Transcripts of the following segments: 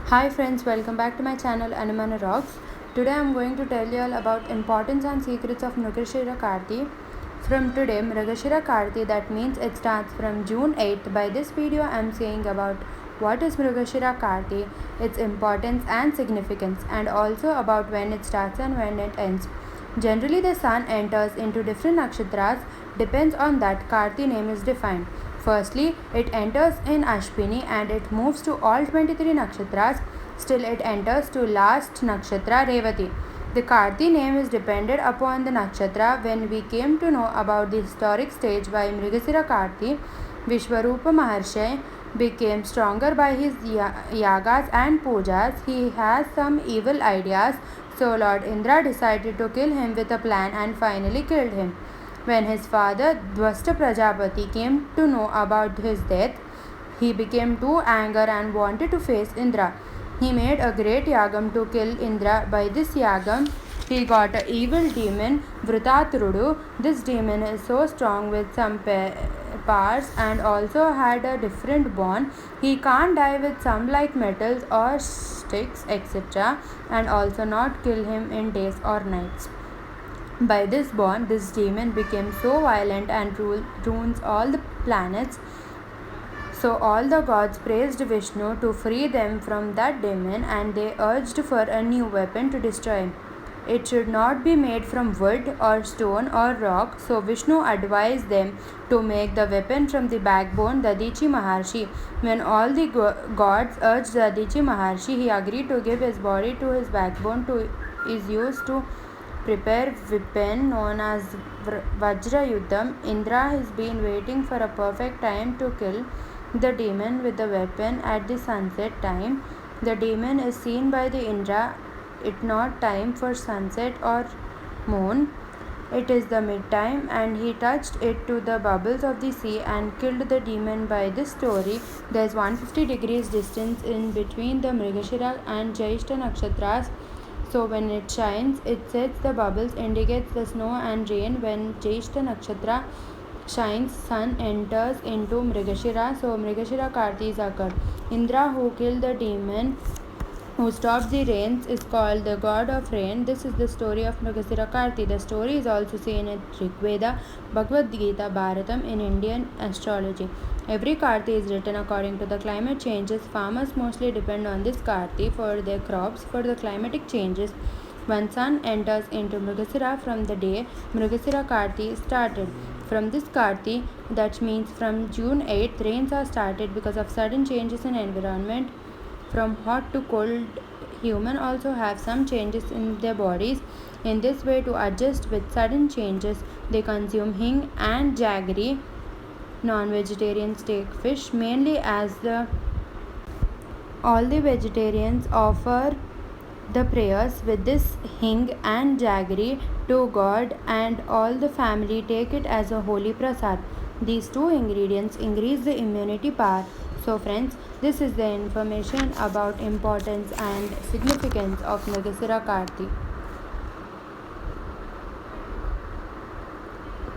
Hi friends, welcome back to my channel Anumana Rocks. Today I am going to tell you all about importance and secrets of Mrigashira Karti. From today, Mrigashira Karti, that means it starts from June 8th. By this video I am saying about what is Mrigashira Karti, its importance and significance, and also about when it starts and when it ends. Generally, the sun enters into different nakshatras, depends on that Karti name is defined. Firstly, it enters in Ashwini and it moves to all 23 nakshatras. Still, it enters to last nakshatra Revati. The Karti name is depended upon the nakshatra. When we came to know about the historic stage by Mrigasira Karti, Vishwarupa Maharshi became stronger by his yagas and pujas. He has some evil ideas, so Lord Indra decided to kill him with a plan and finally killed him. When his father Dwasta Prajapati came to know about his death, he became too angry and wanted to face Indra. He made a great yagam to kill Indra. By this yagam, he got an evil demon, Vritatrudu. This demon is so strong with some powers and also had a different bond. He can't die with some like metals or sticks, etc., and also not kill him in days or nights. By this bond, this demon became so violent and ruins all the planets. So all the gods praised Vishnu to free them from that demon, and they urged for a new weapon to destroy him. It should not be made from wood or stone or rock, so Vishnu advised them to make the weapon from the backbone Dadichi Maharshi. When all the gods urged Dadichi Maharshi, he agreed to give his body to his backbone is used to prepare weapon known as Vajra Yuddham. Indra has been waiting for a perfect time to kill the demon with the weapon at the sunset time. The demon is seen by the Indra. It not time for sunset or moon. It is the mid-time, and he touched it to the bubbles of the sea and killed the demon. By this story, there is 150 degrees distance in between the Mrigashira and Jyeshta nakshatras. So when it shines, it sets the bubbles, indicates the snow and rain. When Jyeshta nakshatra shines, sun enters into Mrigashira. So Mrigashira Karti is occurred. Indra, who killed the demon, who stopped the rains, is called the god of rain. This is the story of Mrigashira Karti. The story is also seen in Rigveda, Bhagavad Gita, Bharatam in Indian astrology. Every Karti is written according to the climate changes. Farmers mostly depend on this Karti for their crops. For the climatic changes, when sun enters into Mrigashira from the day Mrigashira Karti started. From this Karti, that means from June 8th, rains are started because of sudden changes in environment. From hot to cold, humans also have some changes in their bodies. In this way, to adjust with sudden changes, they consume hing and jaggery. Non-vegetarians take fish mainly as all the vegetarians offer the prayers with this hing and jaggery to God, and all the family take it as a holy prasad. These two ingredients increase the immunity power. So friends, this is the information about importance and significance of Mrigashira Karti.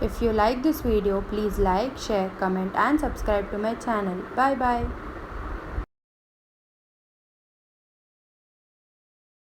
If you like this video, please like, share, comment and subscribe to my channel. Bye bye.